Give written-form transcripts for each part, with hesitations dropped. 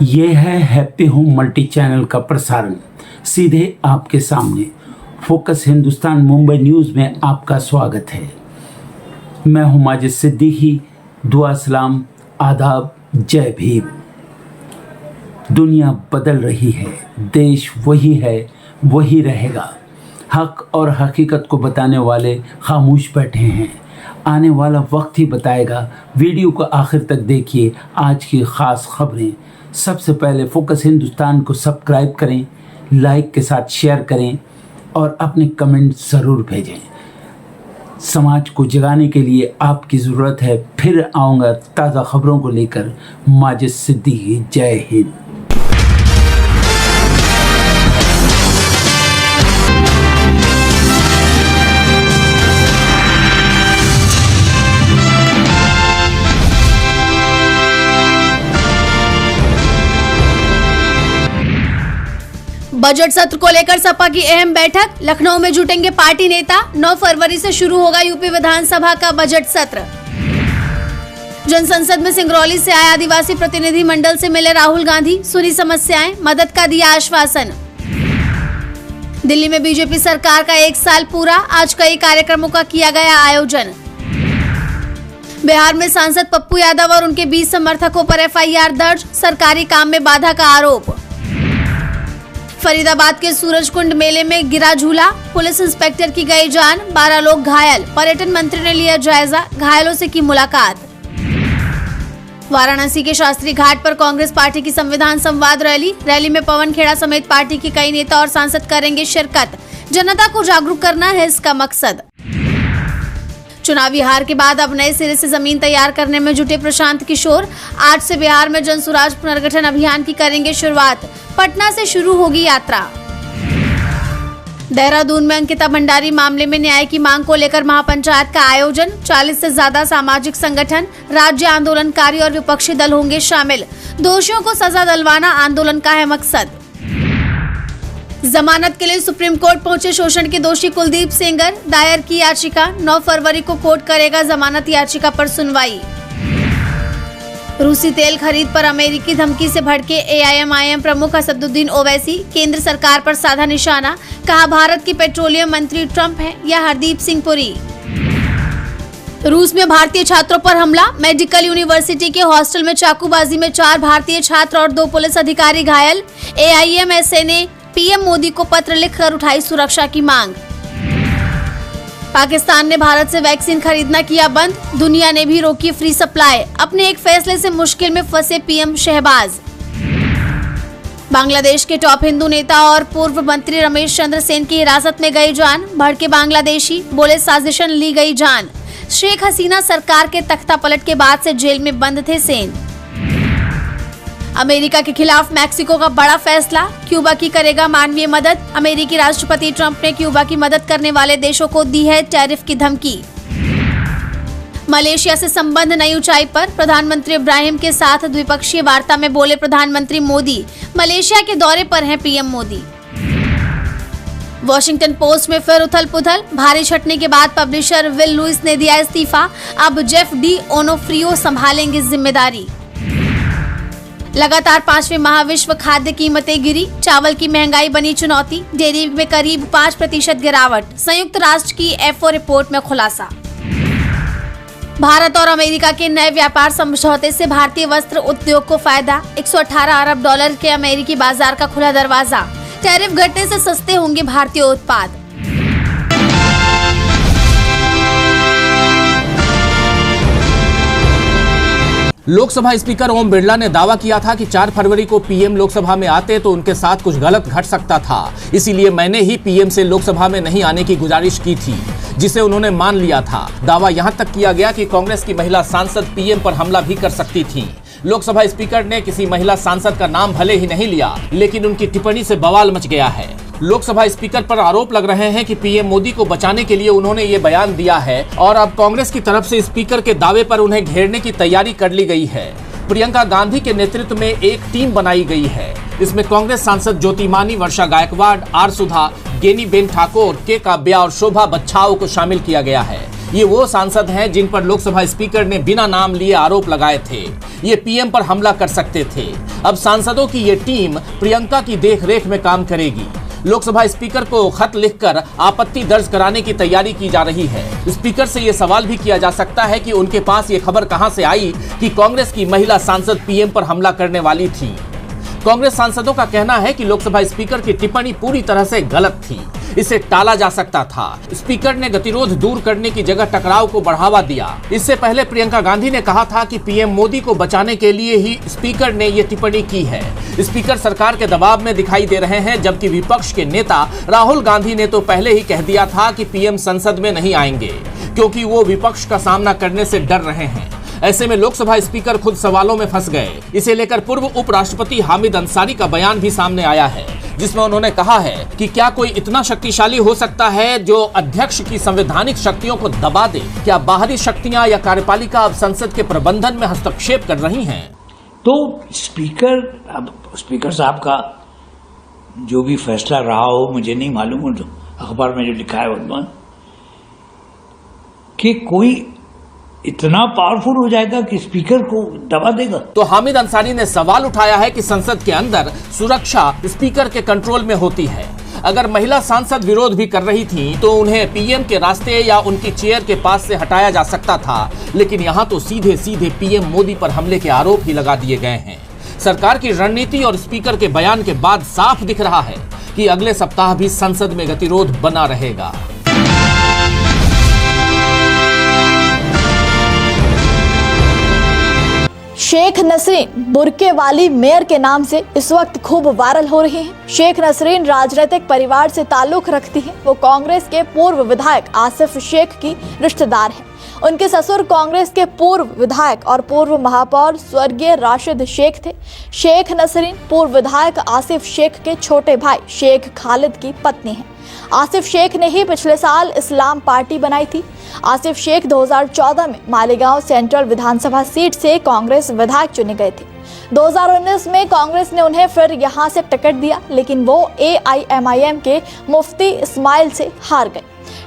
ये है happy home multi channel का प्रसारण सीधे आपके सामने। फोकस हिंदुस्तान मुंबई न्यूज़ में आपका स्वागत है। मैं हूं माजिद सिद्दीकी। दुआ सलाम, आदाब, जय भीम। दुनिया बदल रही है, देश वही है, वही रहेगा। हक और हकीकत को बताने वाले खामोश बैठे हैं। आने वाला वक्त ही बताएगा। वीडियो को आखिर तक देखिए। आज की ख़ास खबरें। सबसे पहले फोकस हिंदुस्तान को सब्सक्राइब करें, लाइक के साथ शेयर करें और अपने कमेंट ज़रूर भेजें। समाज को जगाने के लिए आपकी ज़रूरत है। फिर आऊँगा ताज़ा खबरों को लेकर। माजिद सिद्दीकी, जय हिंद। बजट सत्र को लेकर सपा की अहम बैठक। लखनऊ में जुटेंगे पार्टी नेता। 9 फरवरी से शुरू होगा यूपी विधानसभा का बजट सत्र। जनसंसद में सिंगरौली से आए आदिवासी प्रतिनिधि मंडल से मिले राहुल गांधी। सुनी समस्याएं, मदद का दिया आश्वासन। दिल्ली में बीजेपी सरकार का 1 साल पूरा। आज कई कार्यक्रमों का किया गया आयोजन। बिहार में सांसद पप्पू यादव और उनके 20 समर्थकों पर FIR दर्ज। सरकारी काम में बाधा का आरोप। फरीदाबाद के सूरजकुंड मेले में गिरा झूला। पुलिस इंस्पेक्टर की गई जान, 12 लोग घायल। पर्यटन मंत्री ने लिया जायजा, घायलों से की मुलाकात। वाराणसी के शास्त्री घाट पर कांग्रेस पार्टी की संविधान संवाद रैली में पवन खेड़ा समेत पार्टी के कई नेता और सांसद करेंगे शिरकत। जनता को जागरूक करना है इसका मकसद। चुनावी हार के बाद अब नए सिरे से जमीन तैयार करने में जुटे प्रशांत किशोर। आज से बिहार में जनसुराज पुनर्गठन अभियान की करेंगे शुरुआत। पटना से शुरू होगी यात्रा। देहरादून में अंकिता भंडारी मामले में न्याय की मांग को लेकर महापंचायत का आयोजन। 40 से ज्यादा सामाजिक संगठन, राज्य आंदोलनकारी और विपक्षी दल होंगे शामिल। दोषियों को सजा दिलवाना आंदोलन का है मकसद। जमानत के लिए सुप्रीम कोर्ट पहुंचे शोषण के दोषी कुलदीप सेंगर। दायर की याचिका। 9 फरवरी को कोर्ट करेगा जमानत याचिका पर सुनवाई। रूसी तेल खरीद पर अमेरिकी धमकी से भड़के AIM प्रमुख असदुद्दीन ओवैसी। केंद्र सरकार पर साधा निशाना, कहा भारत के पेट्रोलियम मंत्री ट्रंप हैं या हरदीप सिंह पुरी। रूस में भारतीय छात्रों पर हमला। मेडिकल यूनिवर्सिटी के हॉस्टल में चाकूबाजी में 4 भारतीय छात्र और 2 पुलिस अधिकारी घायल। AIMSA ने PM मोदी को पत्र लिखकर उठाई सुरक्षा की मांग। पाकिस्तान ने भारत से वैक्सीन खरीदना किया बंद। दुनिया ने भी रोकी फ्री सप्लाई। अपने एक फैसले से मुश्किल में फंसे PM शहबाज। बांग्लादेश के टॉप हिंदू नेता और पूर्व मंत्री रमेश चंद्र सेन की हिरासत में गई जान। भड़के बांग्लादेशी, बोले साजिशन ली गई जान। शेख हसीना सरकार के तख्ता पलट के बाद से जेल में बंद थे सेन। अमेरिका के खिलाफ मैक्सिको का बड़ा फैसला। क्यूबा की करेगा मानवीय मदद। अमेरिकी राष्ट्रपति ट्रंप ने क्यूबा की मदद करने वाले देशों को दी है टैरिफ की धमकी। मलेशिया से संबंध नई ऊंचाई पर। प्रधानमंत्री इब्राहिम के साथ द्विपक्षीय वार्ता में बोले प्रधानमंत्री मोदी। मलेशिया के दौरे पर हैं PM मोदी। वॉशिंगटन पोस्ट में फिर उथल पुथल। भारी छटने के बाद पब्लिशर विल लुइस ने दिया इस्तीफा। अब जेफ डी ओनोफ्रियो संभालेंगे जिम्मेदारी। लगातार 5वें माह विश्व खाद्य कीमतें गिरी। चावल की महंगाई बनी चुनौती। डेयरी में करीब 5% गिरावट। संयुक्त राष्ट्र की FAO रिपोर्ट में खुलासा। भारत और अमेरिका के नए व्यापार समझौते से भारतीय वस्त्र उद्योग को फायदा। 118 अरब डॉलर के अमेरिकी बाजार का खुला दरवाजा। टैरिफ घटने से सस्ते होंगे भारतीय उत्पाद। लोकसभा स्पीकर ओम बिरला ने दावा किया था कि 4 फरवरी को PM लोकसभा में आते तो उनके साथ कुछ गलत घट सकता था। इसीलिए मैंने ही PM से लोकसभा में नहीं आने की गुजारिश की थी, जिसे उन्होंने मान लिया था। दावा यहां तक किया गया कि कांग्रेस की महिला सांसद PM पर हमला भी कर सकती थी। लोकसभा स्पीकर ने किसी महिला सांसद का नाम भले ही नहीं लिया, लेकिन उनकी टिप्पणी से बवाल मच गया है। लोकसभा स्पीकर पर आरोप लग रहे हैं कि PM मोदी को बचाने के लिए उन्होंने ये बयान दिया है और अब कांग्रेस की तरफ से स्पीकर के दावे पर उन्हें घेरने की तैयारी कर ली गई है। प्रियंका गांधी के नेतृत्व में एक टीम बनाई गई है। इसमें कांग्रेस सांसद Jothimani, Varsha Gaikwad, R Sudha, Geniben Thakur, K Kavya और शोभा बच्छाओ को शामिल किया गया है। ये वो सांसद हैं जिन पर लोकसभा स्पीकर ने बिना नाम लिए आरोप लगाए थे। ये पीएम पर हमला कर सकते थे। अब सांसदों की ये टीम प्रियंका की देखरेख में काम करेगी। लोकसभा स्पीकर को खत लिखकर आपत्ति दर्ज कराने की तैयारी की जा रही है। स्पीकर से यह सवाल भी किया जा सकता है कि उनके पास ये खबर कहां से आई कि कांग्रेस की महिला सांसद पीएम पर हमला करने वाली थी। कांग्रेस सांसदों का कहना है कि लोकसभा स्पीकर की टिप्पणी पूरी तरह से गलत थी, इसे टाला जा सकता था। स्पीकर ने गतिरोध दूर करने की जगह टकराव को बढ़ावा दिया। इससे पहले प्रियंका गांधी ने कहा था कि पीएम मोदी को बचाने के लिए ही स्पीकर ने ये टिप्पणी की है। स्पीकर सरकार के दबाव में दिखाई दे रहे हैं, जबकि विपक्ष के नेता राहुल गांधी ने तो पहले ही कह दिया था कि पीएम संसद में नहीं आएंगे, क्योंकि वो विपक्ष का सामना करने से डर रहे हैं। ऐसे में लोकसभा स्पीकर खुद सवालों में फंस गए। इसे लेकर पूर्व उपराष्ट्रपति हामिद अंसारी का बयान भी सामने आया है, जिसमें उन्होंने कहा है कि क्या कोई इतना शक्तिशाली हो सकता है जो अध्यक्ष की संवैधानिक शक्तियों को दबा दे? क्या बाहरी शक्तियां या कार्यपालिका अब संसद के प्रबंधन में हस्तक्षेप कर रही हैं? तो स्पीकर साहब का जो भी फैसला रहा हो, मुझे नहीं मालूम, अखबार में जो लिखा है वर्तमान कि कोई इतना पावरफुल हो जाएगा कि स्पीकर को दबा देगा। तो हामिद अंसारी ने सवाल उठाया है कि संसद के अंदर सुरक्षा स्पीकर के कंट्रोल में होती है। अगर महिला सांसद विरोध भी कर रही थी तो उन्हें पीएम के रास्ते या उनकी चेयर के पास से हटाया जा सकता था, लेकिन यहाँ तो सीधे सीधे पीएम मोदी पर हमले के आरोप ही लगा दिए गए हैं। सरकार की रणनीति और स्पीकर के बयान के बाद साफ दिख रहा है कि अगले सप्ताह भी संसद में गतिरोध बना रहेगा। शेख नसरीन बुरके वाली मेयर के नाम से इस वक्त खूब वायरल हो रही हैं। शेख नसरीन राजनीतिक परिवार से ताल्लुक रखती हैं। वो कांग्रेस के पूर्व विधायक आसिफ शेख की रिश्तेदार हैं। उनके ससुर कांग्रेस के पूर्व विधायक और पूर्व महापौर स्वर्गीय राशिद शेख थे। शेख नसरीन पूर्व विधायक आसिफ शेख के छोटे भाई शेख खालिद की पत्नी हैं। आसिफ शेख ने ही पिछले साल इस्लाम पार्टी बनाई थी। आसिफ शेख 2014 में मालेगांव सेंट्रल विधानसभा सीट से कांग्रेस विधायक चुने गए थे। 2019 में कांग्रेस ने उन्हें फिर यहां से टिकट दिया, लेकिन वो AIMIM के मुफ्ती इस्माइल से हार गए।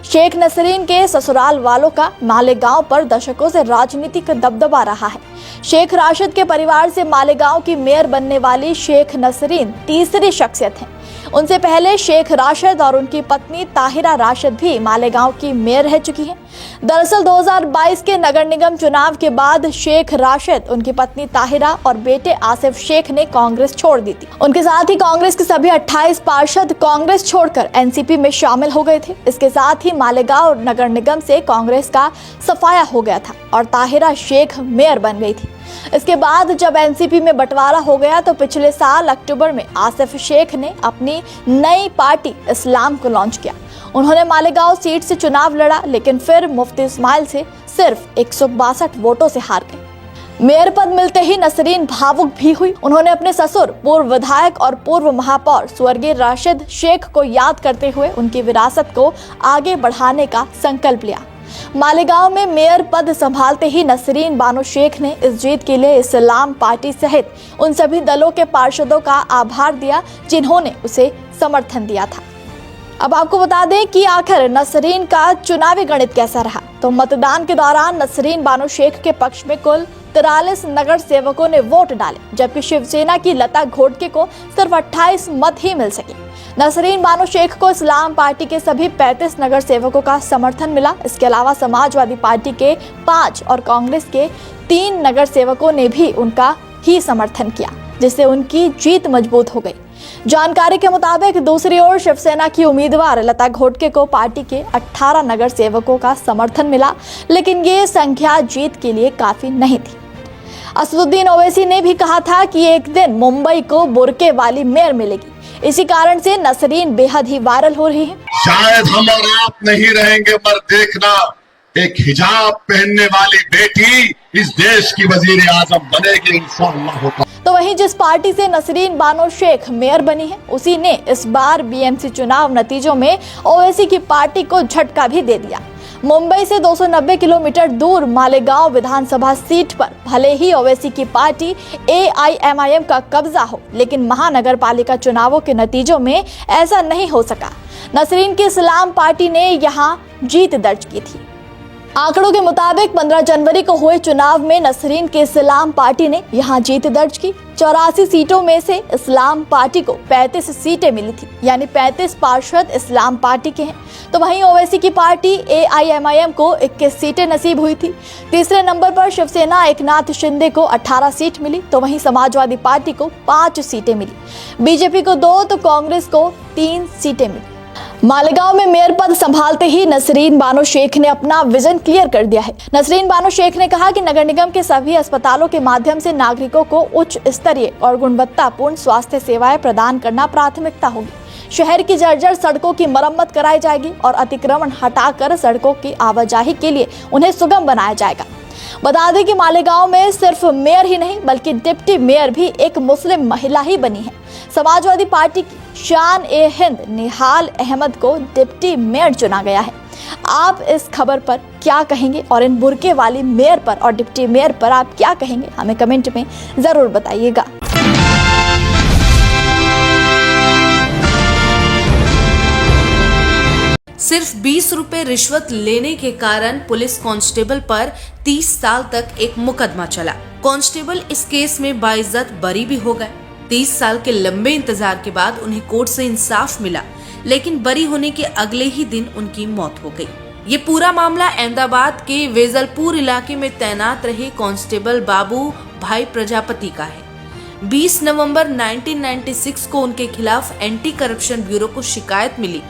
शेख नसरीन के ससुराल वालों का मालेगांव पर दशकों से राजनीतिक दबदबा रहा है। शेख राशिद के परिवार से मालेगांव की मेयर बनने वाली शेख नसरीन तीसरी शख्सियत हैं। उनसे पहले शेख राशिद और उनकी पत्नी ताहिरा राशिद भी मालेगांव की मेयर रह चुकी हैं। दरअसल 2022 के नगर निगम चुनाव के बाद शेख राशिद, उनकी पत्नी ताहिरा और बेटे आसिफ शेख ने कांग्रेस छोड़ दी थी। उनके साथ ही कांग्रेस के सभी 28 पार्षद कांग्रेस छोड़कर एनसीपी में शामिल हो गए थे। इसके साथ ही मालेगांव नगर निगम से कांग्रेस का सफाया हो गया था और ताहिरा शेख मेयर बन गई थी। इसके बाद जब एनसीपी में बंटवारा हो गया तो पिछले साल अक्टूबर में आसिफ शेख ने अपनी नई पार्टी इस्लाम को लॉन्च किया। उन्होंने मालेगांव सीट से चुनाव लड़ा, लेकिन फिर मुफ्ती इस्माइल से सिर्फ 162 वोटों से हार गए। मेयर पद मिलते ही नसरीन भावुक भी हुई। उन्होंने अपने ससुर पूर्व विधायक और पूर्व महापौर स्वर्गीय राशिद शेख को याद करते हुए उनकी विरासत को आगे बढ़ाने का संकल्प लिया। मालेगांव में मेयर पद संभालते ही नसरीन बानो शेख ने इस जीत के लिए इस्लाम पार्टी सहित उन सभी दलों के पार्षदों का आभार दिया जिन्होंने उसे समर्थन दिया था। अब आपको बता दें कि आखिर नसरीन का चुनावी गणित कैसा रहा। तो मतदान के दौरान नसरीन बानो शेख के पक्ष में कुल 43 नगर सेवकों ने वोट डाले, जबकि शिवसेना की लता घोटके को सिर्फ 28 मत ही मिल सके। नसरीन बानो शेख को इस्लाम पार्टी के सभी 35 नगर सेवकों का समर्थन मिला। इसके अलावा समाजवादी पार्टी के 5 और कांग्रेस के 3 नगर सेवकों ने भी उनका ही समर्थन किया, जिससे उनकी जीत मजबूत हो गई। जानकारी के मुताबिक दूसरी ओर शिवसेना की उम्मीदवार लता घोटके को पार्टी के 18 नगर सेवकों का समर्थन मिला, लेकिन ये संख्या जीत के लिए काफी नहीं थी। असदुद्दीन ओवैसी ने भी कहा था कि एक दिन मुंबई को बुरके वाली मेयर मिलेगी। इसी कारण से नसरीन बेहद ही वायरल हो रही है। शायद हम और आप नहीं रहेंगे, पर देखना एक हिजाब पहनने वाली बेटी इस देश की वजीर आजम बनेगी इंशाअल्लाह। तो वहीं जिस पार्टी से नसरीन बानो शेख मेयर बनी है, उसी ने इस बार बीएमसी चुनाव नतीजों में ओवैसी की पार्टी को झटका भी दे दिया। मुंबई से 290 किलोमीटर दूर मालेगांव विधानसभा सीट पर भले ही ओवैसी की पार्टी AIMIM का कब्जा हो, लेकिन महानगर पालिका चुनावों के नतीजों में ऐसा नहीं हो सका। नसरीन की इस्लाम पार्टी ने यहां जीत दर्ज की थी। आंकड़ों के मुताबिक 15 जनवरी को हुए चुनाव में नसरीन के इस्लाम पार्टी ने यहां जीत दर्ज की। 84 सीटों में से इस्लाम पार्टी को 35 सीटें मिली थी, यानी 35 पार्षद इस्लाम पार्टी के हैं। तो वहीं ओवैसी की पार्टी AIMIM को 21 सीटें नसीब हुई थी। तीसरे नंबर पर शिवसेना एकनाथ शिंदे को 18 सीट मिली, तो वहीं समाजवादी पार्टी को 5 सीटें मिली, बीजेपी को 2 तो कांग्रेस को 3 सीटें मिली। मालेगांव में मेयर पद संभालते ही नसरीन बानो शेख ने अपना विजन क्लियर कर दिया है। नसरीन बानो शेख ने कहा कि नगर निगम के सभी अस्पतालों के माध्यम से नागरिकों को उच्च स्तरीय और गुणवत्तापूर्ण स्वास्थ्य सेवाएं प्रदान करना प्राथमिकता होगी। शहर की जर्जर सड़कों की मरम्मत कराई जाएगी और अतिक्रमण हटाकर सड़कों की आवाजाही के लिए उन्हें सुगम बनाया जाएगा। बता दें कि मालेगांव में सिर्फ मेयर ही नहीं बल्कि डिप्टी मेयर भी एक मुस्लिम महिला ही बनी है। समाजवादी पार्टी की शान-ए-हिंद निहाल अहमद को डिप्टी मेयर चुना गया है। आप इस खबर पर क्या कहेंगे और इन बुर्के वाली मेयर पर और डिप्टी मेयर पर आप क्या कहेंगे, हमें कमेंट में जरूर बताइएगा। सिर्फ 20 रुपए रिश्वत लेने के कारण पुलिस कांस्टेबल पर 30 साल तक एक मुकदमा चला। कांस्टेबल इस केस में बाइज्जत बरी भी हो गए। 30 साल के लंबे इंतजार के बाद उन्हें कोर्ट से इंसाफ मिला, लेकिन बरी होने के अगले ही दिन उनकी मौत हो गई। ये पूरा मामला अहमदाबाद के वेजलपुर इलाके में तैनात रहे कांस्टेबल बाबू भाई प्रजापति का है। 20 नवंबर 1996 को उनके खिलाफ एंटी करप्शन ब्यूरो को शिकायत मिली।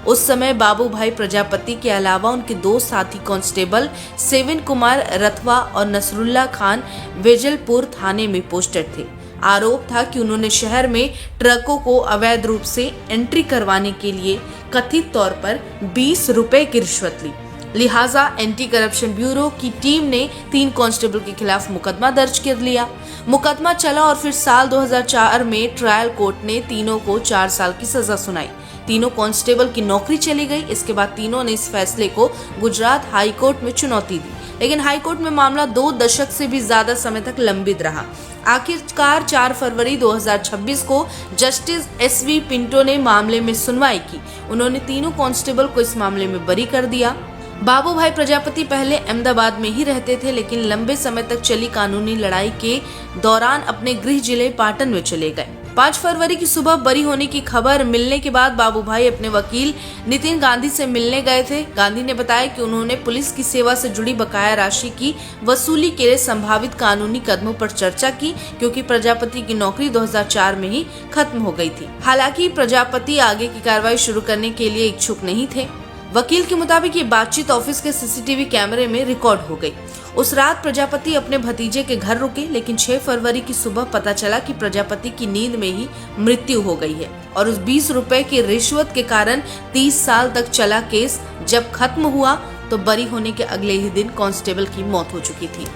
उस समय बाबू भाई प्रजापति के अलावा उनके 2 साथी कांस्टेबल सेवन कुमार रथवा और नसरुल्ला खान वेजलपुर थाने में पोस्टेड थे। आरोप था कि उन्होंने शहर में ट्रकों को अवैध रूप से एंट्री करवाने के लिए कथित तौर पर 20 रुपए की रिश्वत ली। लिहाजा एंटी करप्शन ब्यूरो की टीम ने 3 कांस्टेबल के खिलाफ मुकदमा दर्ज कर लिया। मुकदमा चला और फिर साल 2004 में ट्रायल कोर्ट ने तीनों को 4 साल की सजा सुनाई। तीनों कांस्टेबल की नौकरी चली गई। इसके बाद तीनों ने इस फैसले को गुजरात हाई कोर्ट में चुनौती दी, लेकिन हाई कोर्ट में मामला 2 दशक से भी ज्यादा समय तक लंबित रहा। आखिरकार 4 फरवरी 2026 को जस्टिस SV पिंटो ने मामले में सुनवाई की। उन्होंने तीनों कांस्टेबल को इस मामले में बरी कर दिया। बाबू भाई प्रजापति पहले अहमदाबाद में ही रहते थे, लेकिन लंबे समय तक चली कानूनी लड़ाई के दौरान अपने गृह जिले पाटन में चले गए। 5 फरवरी की सुबह बरी होने की खबर मिलने के बाद बाबू भाई अपने वकील नितिन गांधी से मिलने गए थे। गांधी ने बताया कि उन्होंने पुलिस की सेवा से जुड़ी बकाया राशि की वसूली के लिए संभावित कानूनी कदमों पर चर्चा की, क्योंकि प्रजापति की नौकरी 2004 में ही खत्म हो गई थी। हालांकि प्रजापति आगे की कार्रवाई शुरू करने के लिए इच्छुक नहीं थे। वकील के मुताबिक ये बातचीत ऑफिस के CCTV कैमरे में रिकॉर्ड हो गई। उस रात प्रजापति अपने भतीजे के घर रुके, लेकिन 6 फरवरी की सुबह पता चला कि प्रजापति की नींद में ही मृत्यु हो गई है और उस 20 रुपए की रिश्वत के कारण 30 साल तक चला केस जब खत्म हुआ तो बरी होने के अगले ही दिन कांस्टेबल की मौत हो चुकी थी।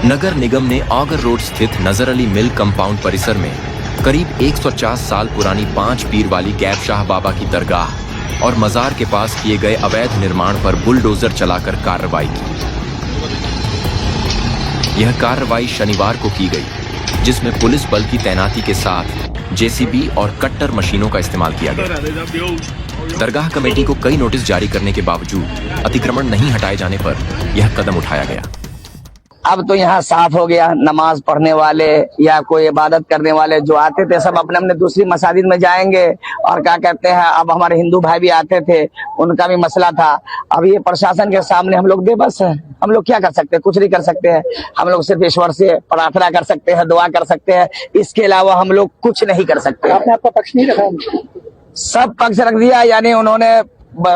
नगर निगम ने ऑगर रोड स्थित नजर अली मिल कंपाउंड परिसर में करीब 150 साल पुरानी 5 पीर वाली गैब शाह बाबा की दरगाह और मजार के पास किए गए अवैध निर्माण पर बुलडोजर चलाकर कार्रवाई की। यह कार्रवाई शनिवार को की गई, जिसमें पुलिस बल की तैनाती के साथ JCB और कट्टर मशीनों का इस्तेमाल किया गया। दरगाह कमेटी को कई नोटिस जारी करने के बावजूद अतिक्रमण नहीं हटाए जाने पर यह कदम उठाया गया। अब तो यहाँ साफ हो गया। नमाज पढ़ने वाले या कोई इबादत करने वाले जो आते थे सब अपने अपने दूसरी मसाजिद में जाएंगे। और क्या कहते हैं, अब हमारे हिंदू भाई भी आते थे, उनका भी मसला था। अब ये प्रशासन के सामने हम लोग बेबस हैं। हम लोग क्या कर सकते हैं? कुछ नहीं कर सकते हैं। हम लोग सिर्फ ईश्वर से प्रार्थना कर सकते हैं, दुआ कर सकते हैं। इसके अलावा हम लोग कुछ नहीं कर सकते। आपने आपका पक्ष नहीं रखा? सब पक्ष रख दिया, यानी उन्होंने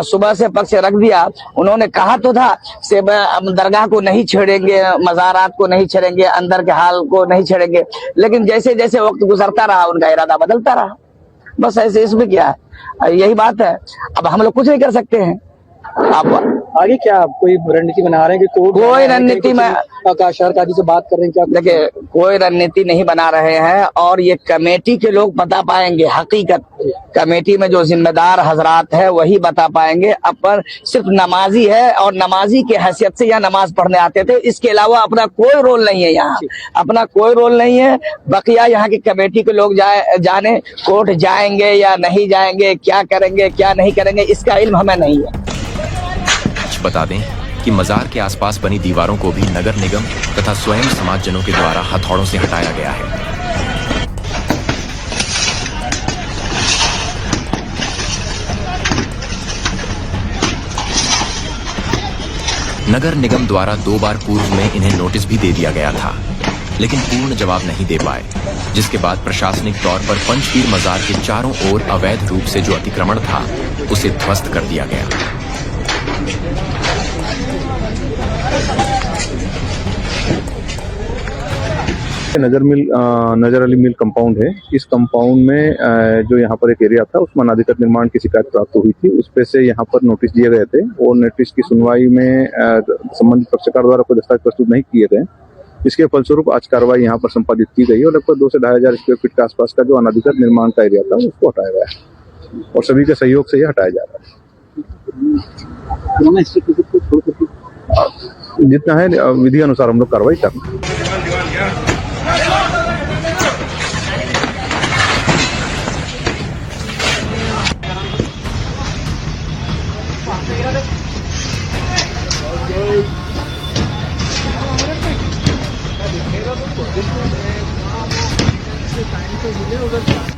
सुबह से पक्ष रख दिया। उन्होंने कहा तो था से दरगाह को नहीं छेड़ेंगे, मज़ारात को नहीं छेड़ेंगे, अंदर के हाल को नहीं छेड़ेंगे, लेकिन जैसे जैसे वक्त गुजरता रहा उनका इरादा बदलता रहा। बस ऐसे, इसमें क्या है, यही बात है। अब हम लोग कुछ नहीं कर सकते हैं। आप आगे क्या कोई रणनीति बना रहे हैं कि कोई रणनीति में शहरकाजी से बात कर रहे हैं क्या? देखिए, कोई रणनीति नहीं बना रहे हैं और ये कमेटी के लोग बता पाएंगे हकीकत। कमेटी में जो जिम्मेदार हजरात है वही बता पाएंगे। अपन सिर्फ नमाजी है और नमाजी की हैसियत से यहाँ नमाज पढ़ने आते थे, इसके अलावा अपना कोई रोल नहीं है यहाँ, अपना कोई रोल नहीं है। बकिया यहाँ की कमेटी के लोग जाने कोर्ट जाएंगे या नहीं जाएंगे, क्या करेंगे क्या नहीं करेंगे, इसका इल्म हमें नहीं है। बता दें कि मजार के आसपास बनी दीवारों को भी नगर निगम तथा स्वयं समाजजनों के द्वारा हथौड़ों से हटाया गया है। नगर निगम द्वारा 2 बार पूर्व में इन्हें नोटिस भी दे दिया गया था, लेकिन पूर्ण जवाब नहीं दे पाए, जिसके बाद प्रशासनिक तौर पर पंचपीर मजार के चारों ओर अवैध रूप से जो अतिक्रमण था उसे ध्वस्त कर दिया गया। नजर अली मिल कंपाउंड है। इस कंपाउंड में जो यहाँ पर एक एरिया था उसमें अनाधिकृत निर्माण की शिकायत प्राप्त हुई थी। उस पे से यहाँ पर नोटिस दिए गए थे और नोटिस की सुनवाई में संबंधित पक्षकार द्वारा कोई दस्तावेज प्रस्तुत नहीं किए गए। इसके फलस्वरूप आज कार्रवाई यहाँ पर संपादित की गई और लगभग 2 से 2,500 स्क्वायर फीट के आसपास का जो अनाधिकृत निर्माण का एरिया था उसको हटाया गया है और सभी के सहयोग से यह हटाया जा रहा है। जितना है विधि अनुसार हम लोग कार्रवाई कर रहे हैं। उधर